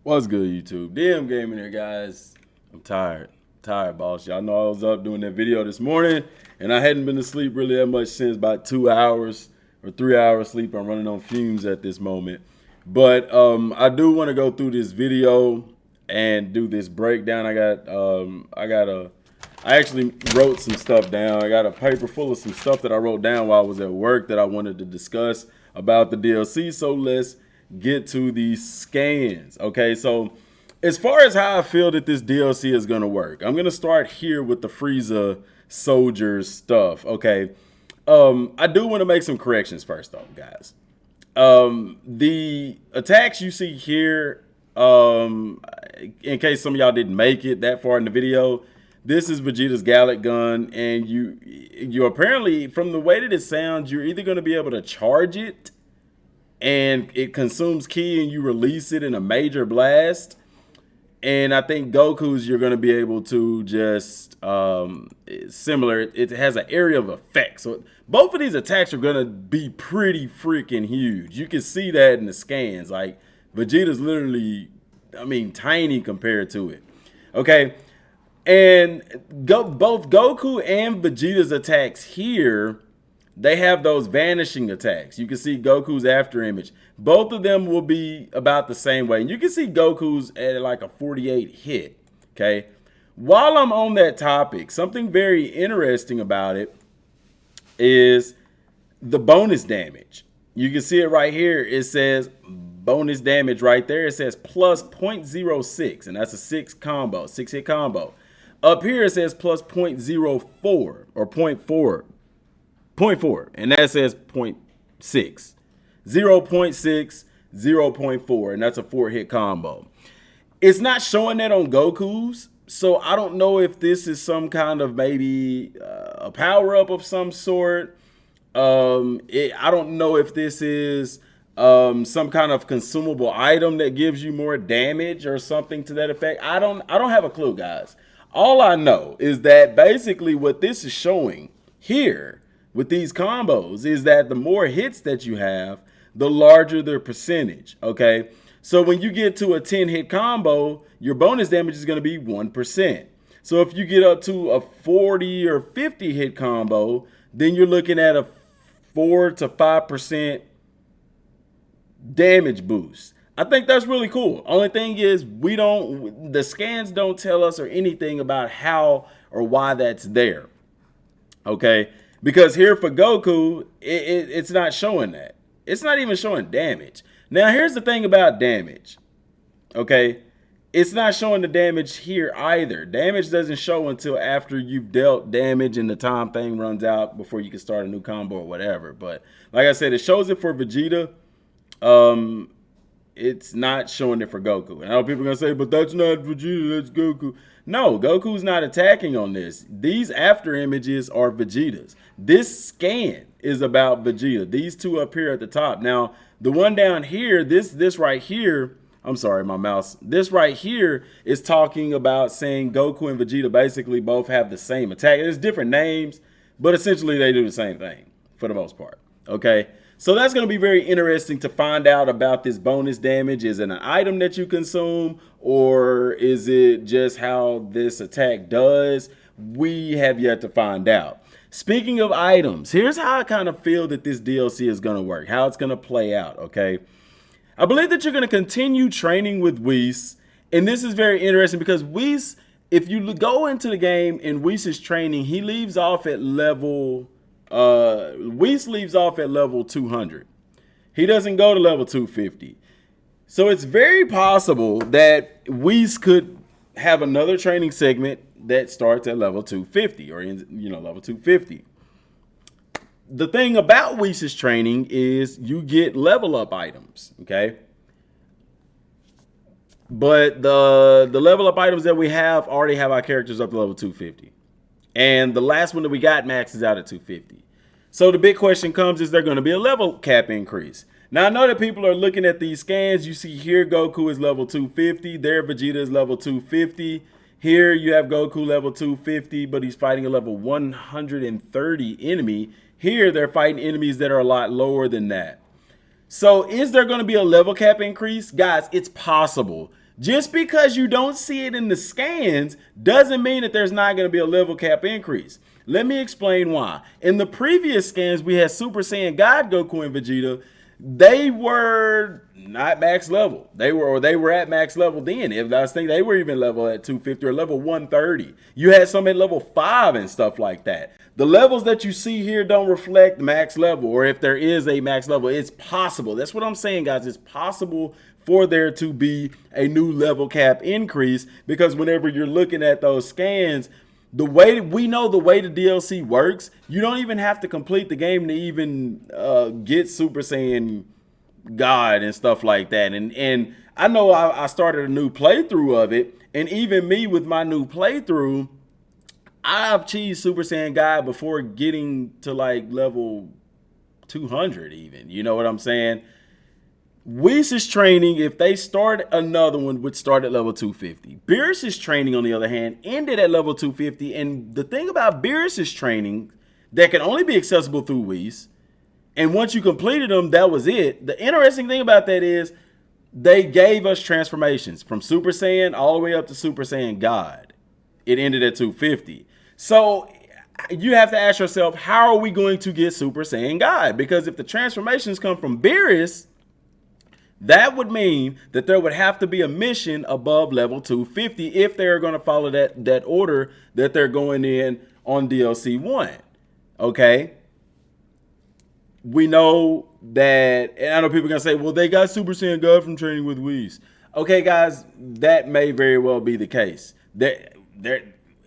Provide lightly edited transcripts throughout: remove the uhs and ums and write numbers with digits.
What's good, YouTube? Dmgaming here, guys. I'm tired. Tired, boss. Y'all know I was up doing that video this morning, and I hadn't been to sleep really that much since about 2 hours or 3 hours sleep. I'm running on fumes at this moment. But I do want to go through this video and do this breakdown. I actually wrote some stuff down. I got a paper full of some stuff that I wrote down while I was at work that I wanted to discuss about the DLC. So let's get to these scans. Okay, so as far as how I feel that this DLC is gonna work, I'm gonna start here with the Frieza Soldiers stuff. Okay, I do want to make some corrections first, though, guys. The attacks you see here, in case some of y'all didn't make it that far in the video, this is Vegeta's Gallic gun, and you apparently, from the way that it sounds, you're either going to be able to charge it and it consumes ki and you release it in a major blast. And I think Goku's you're going to be able to just similar. It has an area of effect. So both of these attacks are going to be pretty freaking huge. You can see that in the scans. Like Vegeta's literally, I mean, tiny compared to it. Okay. And both Goku and Vegeta's attacks here, they have those vanishing attacks. You can see Goku's after image. Both of them will be about the same way. And you can see Goku's at like a 48 hit. Okay. While I'm on that topic, something very interesting about it is the bonus damage. You can see it right here. It says bonus damage right there. It says plus 0.06, and that's a 6-hit combo. Up here it says plus 0.04 or 0.4, and that says 0.6. 0.6, 0.4, and that's a 4-hit combo. It's not showing that on Goku's, so I don't know if this is some kind of maybe a power-up of some sort. I don't know if this is some kind of consumable item that gives you more damage or something to that effect. I don't have a clue, guys. All I know is that basically what this is showing here with these combos is that the more hits that you have, the larger their percentage. Okay, so when you get to a 10-hit combo, your bonus damage is going to be 1%. So if you get up to a 40 or 50 hit combo, then you're looking at a 4 to 5% damage boost. I think that's really cool. Only thing is the scans don't tell us or anything about how or why that's there. Okay, because here for Goku, it's not showing that. It's not even showing damage. Now here's the thing about damage. Okay, it's not showing the damage here either. Damage doesn't show until after you've dealt damage and the time thing runs out before you can start a new combo or whatever. But like I said, it shows it for Vegeta. It's not showing it for Goku. And I know people are going to say, but that's not Vegeta, that's Goku. No, Goku's not attacking on this. These after images are Vegeta's. This scan is about Vegeta. These two up here at the top. Now, the one down here, this right here, I'm sorry, my mouse. This right here is talking about saying Goku and Vegeta basically both have the same attack. There's different names, but essentially they do the same thing for the most part. Okay. So that's going to be very interesting to find out about this bonus damage. Is it an item that you consume, or is it just how this attack does? We have yet to find out. Speaking of items, here's how I kind of feel that this DLC is going to work, how it's going to play out, okay? I believe that you're going to continue training with Whis, and this is very interesting because Whis, if you go into the game in Whis' training, he leaves off at level... Whis leaves off at level 200. He doesn't go to level 250. So it's very possible that Whis could have another training segment that starts at level 250 or level 250. The thing about Whis' training is you get level up items, okay? But the level up items that we have already have our characters up to level 250. And the last one that we got maxes out at 250. So the big question comes, is there going to be a level cap increase? Now, I know that people are looking at these scans. You see here Goku is level 250. There Vegeta is level 250. Here you have Goku level 250, but he's fighting a level 130 enemy. Here they're fighting enemies that are a lot lower than that. So is there going to be a level cap increase? Guys, it's possible. Just because you don't see it in the scans doesn't mean that there's not going to be a level cap increase. Let me explain why. In the previous scans, we had Super Saiyan God Goku and Vegeta. They were not max level. They were at max level then. If I was thinking they were even level at 250 or level 130. You had some at level 5 and stuff like that. The levels that you see here don't reflect max level, or if there is a max level, it's possible. That's what I'm saying, guys. It's possible for there to be a new level cap increase, because whenever you're looking at those scans, the way we know the way the DLC works, you don't even have to complete the game to even get Super Saiyan God and stuff like that. And I know I started a new playthrough of it, and even me with my new playthrough, I've achieved Super Saiyan God before getting to like level 200 even. You know what I'm saying? Whis' training, if they start another one, would start at level 250. Beerus' training, on the other hand, ended at level 250. And the thing about Beerus' training that can only be accessible through Whis, and once you completed them, that was it. The interesting thing about that is they gave us transformations from Super Saiyan all the way up to Super Saiyan God. It ended at 250. So you have to ask yourself, how are we going to get Super Saiyan God? Because if the transformations come from Beerus, that would mean that there would have to be a mission above level 250 if they're going to follow that order that they're going in on DLC 1. Okay? We know that, and I know people are going to say, well, they got Super Saiyan God from training with Whis. Okay, guys, that may very well be the case.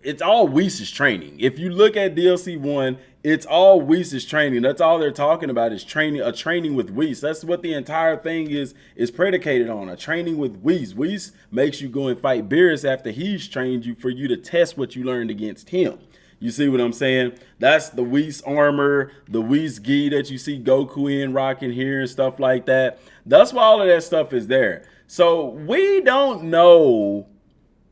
It's all Whis' training. If you look at DLC 1, it's all Whis' training. That's all they're talking about is training with Whis. That's what the entire thing is predicated on, a training with Whis. Whis makes you go and fight Beerus after he's trained you for you to test what you learned against him. You see what I'm saying? That's the Whis armor, the Whis gi that you see Goku in rocking here and stuff like that. That's why all of that stuff is there. So we don't know,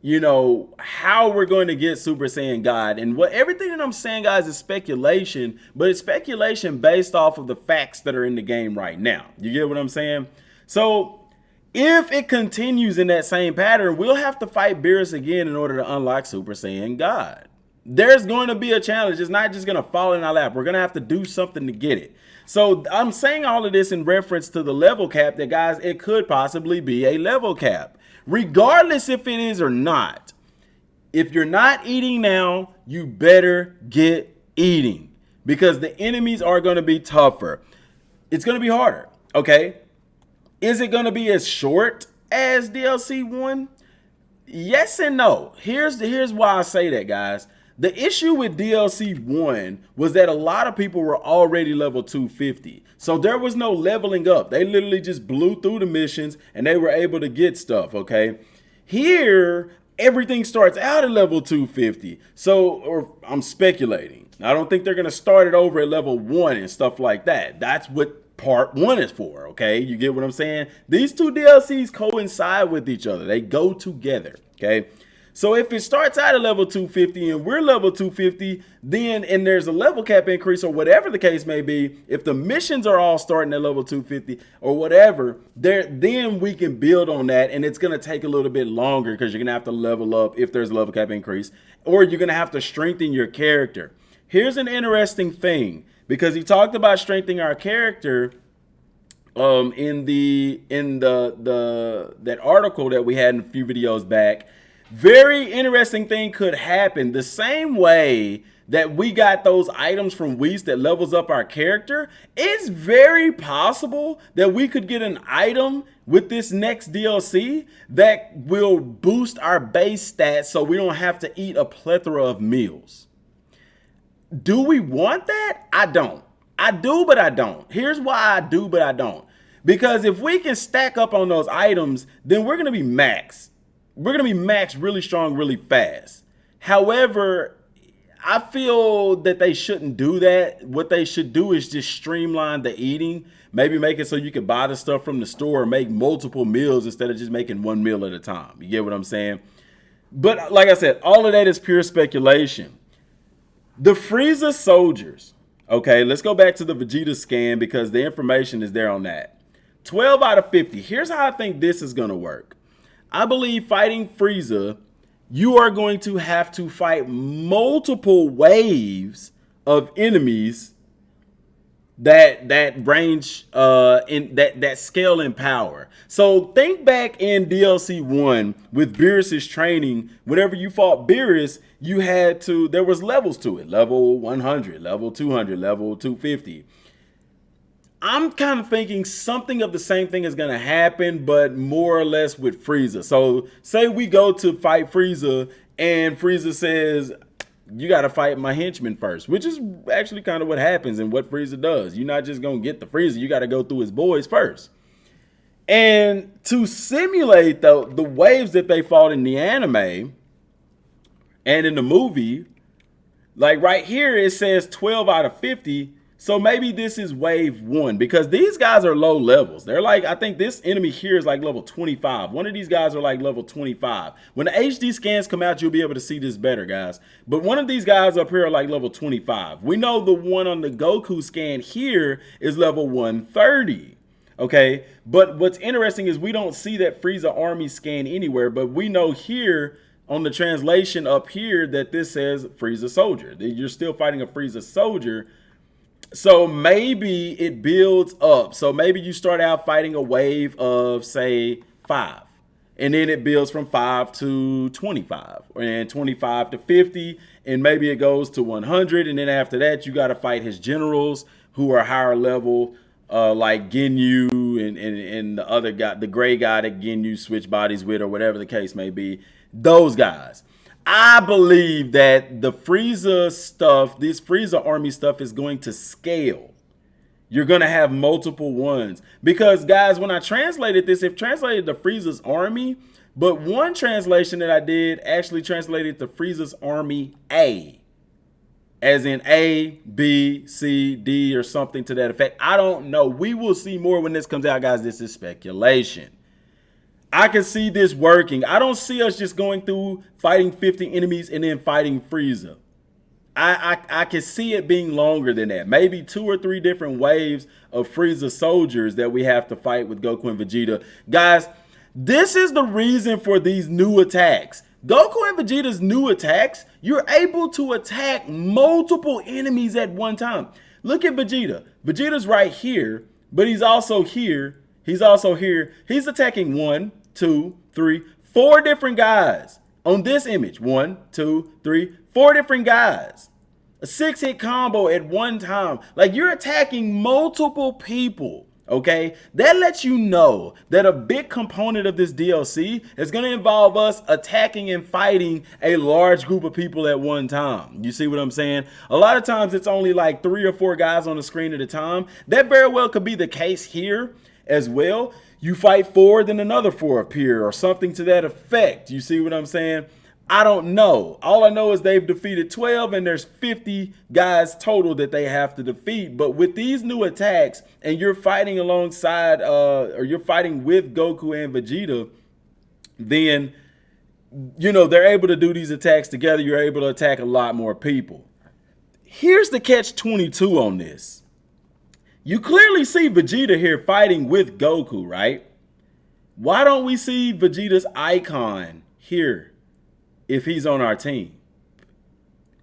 you know, how we're going to get Super Saiyan God. And everything that I'm saying, guys, is speculation, but it's speculation based off of the facts that are in the game right now. You get what I'm saying? So if it continues in that same pattern, we'll have to fight Beerus again in order to unlock Super Saiyan God. There's going to be a challenge. It's not just going to fall in our lap. We're going to have to do something to get it. So I'm saying all of this in reference to the level cap that, guys, it could possibly be a level cap. Regardless if it is or not, if you're not eating now, you better get eating, because the enemies are going to be tougher. It's going to be harder, okay? Is it going to be as short as DLC 1? Yes and no. Here's why I say that, guys. The issue with DLC 1 was that a lot of people were already level 250. So there was no leveling up. They literally just blew through the missions and they were able to get stuff, okay? Here, everything starts out at level 250. So, or I'm speculating. I don't think they're going to start it over at level 1 and stuff like that. That's what part 1 is for, okay? You get what I'm saying? These two DLCs coincide with each other. They go together, okay? So if it starts out at level 250 and we're level 250, then, and there's a level cap increase or whatever the case may be, if the missions are all starting at level 250 or whatever, then we can build on that, and it's going to take a little bit longer because you're going to have to level up if there's a level cap increase, or you're going to have to strengthen your character. Here's an interesting thing, because he talked about strengthening our character in that article that we had in a few videos back. Very interesting thing could happen. The same way that we got those items from Whis that levels up our character, it's very possible that we could get an item with this next DLC that will boost our base stats so we don't have to eat a plethora of meals. Do we want that? I don't. I do, but I don't. Here's why I do, but I don't. Because if we can stack up on those items, then we're going to be max. We're going to be maxed really strong, really fast. However, I feel that they shouldn't do that. What they should do is just streamline the eating. Maybe make it so you can buy the stuff from the store or make multiple meals instead of just making one meal at a time. You get what I'm saying? But like I said, all of that is pure speculation. The Frieza Soldiers. Okay, let's go back to the Vegeta scan because the information is there on that. 12 out of 50. Here's how I think this is going to work. I believe fighting Frieza, you are going to have to fight multiple waves of enemies that range in that scale in power. So think back in DLC 1 with Beerus's training. Whenever you fought Beerus, you had to, there was levels to it. Level 100, level 200, level 250. I'm kind of thinking something of the same thing is going to happen, but more or less with Frieza. So say we go to fight Frieza and Frieza says, you got to fight my henchman first, which is actually kind of what happens and what Frieza does. You're not just going to get the Frieza. You got to go through his boys first. And to simulate the waves that they fought in the anime and in the movie, like right here, it says 12 out of 50. So maybe this is wave 1 because these guys are low levels. They're like, I think this enemy here is like level 25. One of these guys are like level 25. When the HD scans come out, you'll be able to see this better, guys. But one of these guys up here are like level 25. We know the one on the Goku scan here is level 130. Okay, but what's interesting is we don't see that Frieza army scan anywhere, but we know here on the translation up here that this says Frieza Soldier. You're still fighting a Frieza Soldier. So maybe it builds up. So maybe you start out fighting a wave of, say, 5. And then it builds from 5 to 25. And 25 to 50. And maybe it goes to 100. And then after that, you got to fight his generals who are higher level, like Ginyu and the other guy, the gray guy that Ginyu switch bodies with or whatever the case may be. Those guys. I believe that the Frieza stuff, this Frieza army stuff is going to scale. You're going to have multiple ones. Because, guys, when I translated this, it translated to Frieza's army. But one translation that I did actually translated to Frieza's army A. As in A, B, C, D, or something to that effect. I don't know. We will see more when this comes out, guys. This is speculation. I can see this working. I don't see us just going through fighting 50 enemies and then fighting Frieza. I can see it being longer than that. Maybe 2 or 3 different waves of Frieza soldiers that we have to fight with Goku and Vegeta. Guys, this is the reason for these new attacks. Goku and Vegeta's new attacks, you're able to attack multiple enemies at one time. Look at Vegeta. Vegeta's right here, but he's also here. He's also here. He's attacking 1, 2, 3, 4 different guys on this image. 1, 2, 3, 4 different guys. A 6-hit combo at one time. Like, you're attacking multiple people. Okay, that lets you know that a big component of this DLC is going to involve us attacking and fighting a large group of people at one time. You see what I'm saying? A lot of times it's only like 3 or 4 guys on the screen at a time. That very well could be the case here as well. You fight 4, then another 4 appear or something to that effect. You see what I'm saying? I don't know. All I know is they've defeated 12 and there's 50 guys total that they have to defeat. But with these new attacks and you're fighting alongside or you're fighting with Goku and Vegeta, then, you know, they're able to do these attacks together. You're able to attack a lot more people. Here's the catch-22 on this. You clearly see Vegeta here fighting with Goku, right? Why don't we see Vegeta's icon here if he's on our team?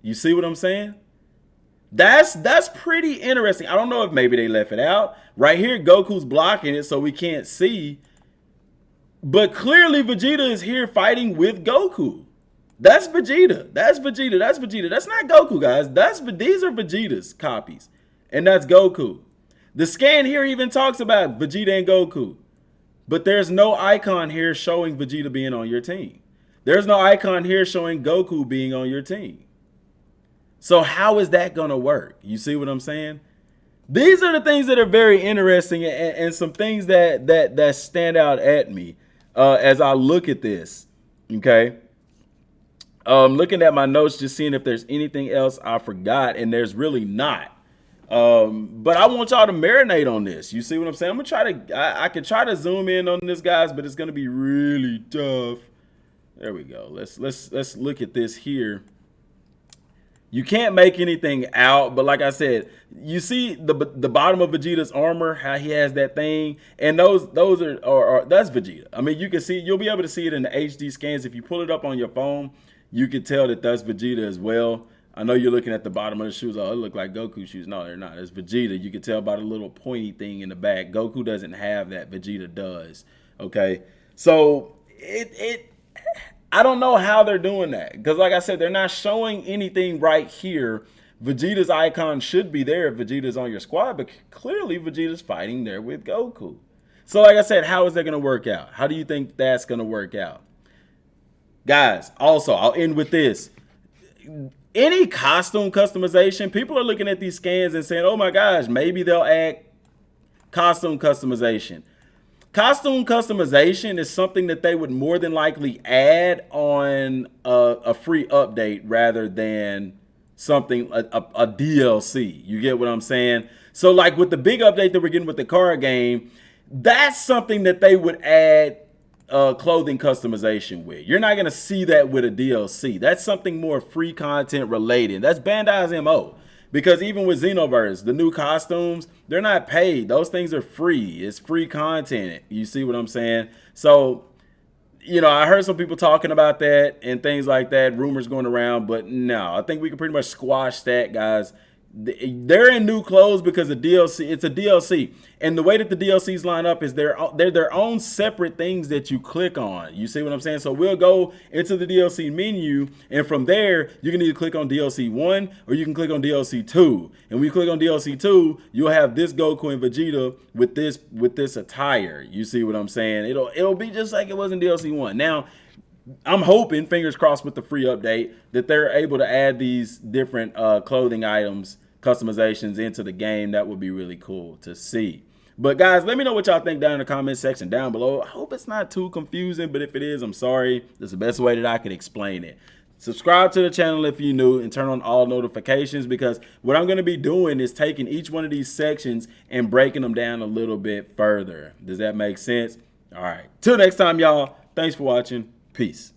You see what I'm saying? That's pretty interesting. I don't know if maybe they left it out. Right here, Goku's blocking it so we can't see. But clearly Vegeta is here fighting with Goku. That's Vegeta. That's Vegeta. That's Vegeta. That's not Goku, guys. These are Vegeta's copies. And that's Goku. The scan here even talks about Vegeta and Goku. But there's no icon here showing Vegeta being on your team. There's no icon here showing Goku being on your team. So how is that going to work? You see what I'm saying? These are the things that are very interesting and some things that stand out at me as I look at this. Okay. Looking at my notes, just seeing if there's anything else I forgot, and there's really not. But I want y'all to marinate on this. You see what I'm saying? I'm gonna try to, I can try to zoom in on this, guys, but it's gonna be really tough. There we go. Let's look at this here. You can't make anything out, but like I said, you see the bottom of Vegeta's armor, how he has that thing, and those are that's Vegeta. I mean, you can see, you'll be able to see it in the HD scans. If you pull it up on your phone, you can tell that that's Vegeta as well. I know you're looking at the bottom of the shoes. Oh, it look like Goku shoes. No, they're not. It's Vegeta. You can tell by the little pointy thing in the back. Goku doesn't have that. Vegeta does. Okay, so I don't know how they're doing that, because like I said, they're not showing anything right here. Vegeta's icon should be there if Vegeta's on your squad, but clearly Vegeta's fighting there with Goku. So like I said, how is that going to work out? How do you think that's going to work out? Guys, also, I'll end with this. Any costume customization, people are looking at these scans and saying, oh my gosh, maybe they'll add costume customization. Costume customization is something that they would more than likely add on a free update rather than something, a DLC. You get what I'm saying? So like with the big update that we're getting with the card game, that's something that they would add clothing customization with. You're not going to see that with a DLC. That's something more free content related. That's Bandai's MO. Because even with Xenoverse, the new costumes, they're not paid. Those things are free. It's free content. You see what I'm saying? So, you know, I heard some people talking about that and things like that, rumors going around, but no, I think we can pretty much squash that, guys. They're in new clothes because the DLC, it's a DLC. And the way that the DLCs line up is they're their own separate things that you click on. You see what I'm saying? So we'll go into the DLC menu, and from there, you can either click on DLC 1 or you can click on DLC 2. And when you click on DLC 2, you'll have this Goku and Vegeta with this attire. You see what I'm saying? It'll be just like it was in DLC 1. Now, I'm hoping, fingers crossed with the free update, that they're able to add these different clothing items, customizations into the game. That would be really cool to see. But guys, let me know what y'all think down in the comment section down below. I hope it's not too confusing, but if it is, I'm sorry. That's the best way that I could explain it. Subscribe to the channel if you're new and turn on all notifications, because what I'm going to be doing is taking each one of these sections and breaking them down a little bit further. Does that make sense? All right. Till next time, y'all. Thanks for watching. Peace.